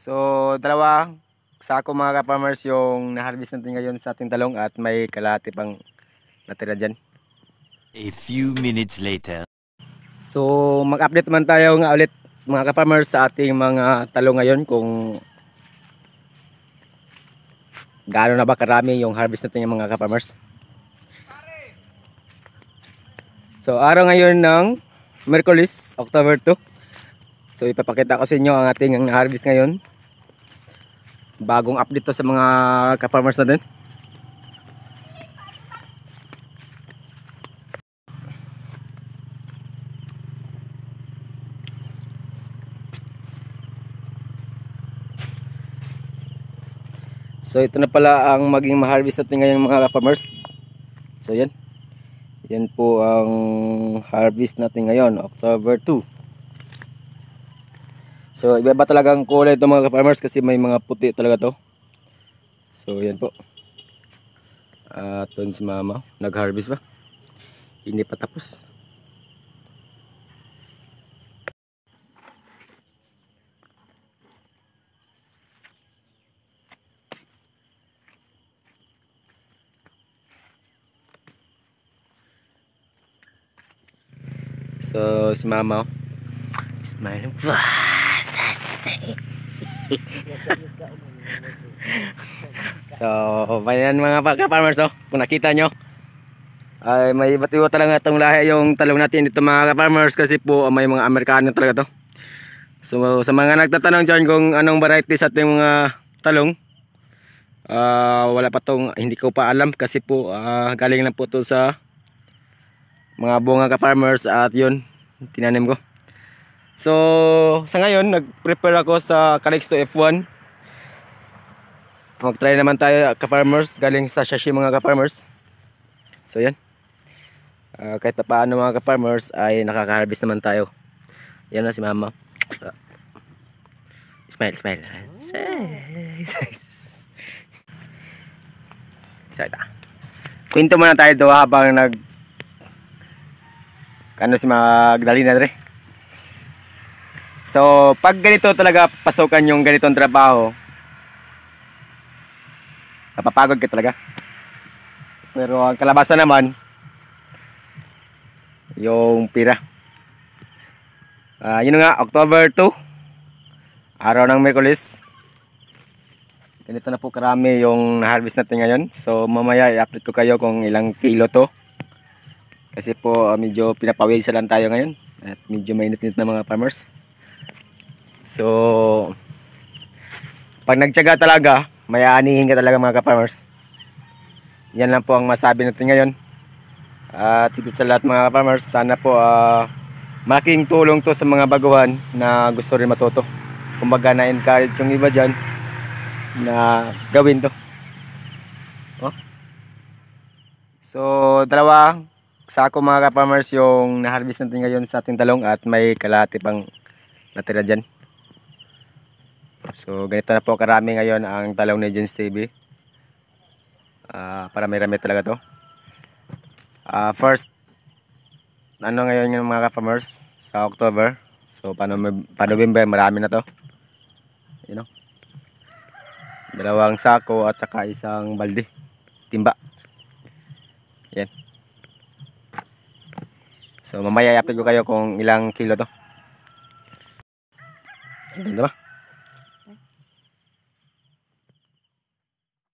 So, dalawa sako mga ka-farmers yung na-harvest natin ngayon sa ating talong at may kalahati pang natira dyan. A few minutes later. So, mag-update naman tayo nga ulit mga ka-farmers sa ating mga talong ngayon kung gaano na ba karami yung harvest natin yung mga ka-farmers. So, araw ngayon ng Miyerkules, October 2. So, ipapakita ko sa inyo ang ating na-harvest ngayon. Bagong update to sa mga ka-farmers natin. So, ito na pala ang maging ma-harvest natin ngayon mga ka-farmers. So, yan. Yan po ang harvest natin ngayon, October 2. So, iba-iba talagang kulay ito mga ka-farmers kasi may mga puti talaga to. So, yan po. At doon si mama, nag-harvest pa. Hindi pa tapos. So, si mama, smiling. So, bayan mga ka-farmers, oh. Kung nakita nyo, ay may iba't iba talaga itong lahi yung talong natin dito mga ka-farmers kasi po may mga Amerikano talaga to. So, sa mga nagtatanong dyan kung anong variety sa ating mga talong, wala pa tong, hindi ko pa alam kasi po galing lang po to sa mga bunga ka-farmers at yun, tinanim ko. So, sa ngayon, nag-prepare ako sa Calixto F1. Mag-try naman tayo ka-farmers, galing sa Shashi mga ka-farmers. So, yan. Kahit pa paano mga ka-farmers, ay nakaka-harvest naman tayo. Yan na si mama. Smile, smile. Kwento muna tayo doon habang si Magdalena dre. So, pag ganito talaga pasukan yung ganitong trabaho, napapagod ka talaga. Pero ang kalabasan naman, yung pira. Yun nga, October 2, araw ng Miyerkules. Ganito na po karami yung na-harvest natin ngayon. So, mamaya i-update ko kayo kung ilang kilo to. Kasi po medyo pinapawisa lang tayo ngayon. At medyo mainit-init na mga farmers. So, pag nagtiyaga talaga, may aanihin ka talaga mga ka-farmers. Yan lang po ang masabi natin ngayon. At higit sa lahat mga ka-farmers, sana po malaking tulong to sa mga baguhan na gusto rin matuto. Kumbaga na-encourage yung iba dyan na gawin to. Oh. So, dalawa sako mga ka-farmers yung na-harvest natin ngayon sa ating talong at may kalahati pang natira dyan. So, ganito na po karami ngayon ang talong ni Jens TV. Parami-rami talaga to. First, ngayon yung mga ka-farmers sa October. So, pa November, marami na to. You know? 2 sako at saka isang balde. Timba. Yan. So, mamaya i-update ko kayo kung ilang kilo to. Ganda ba?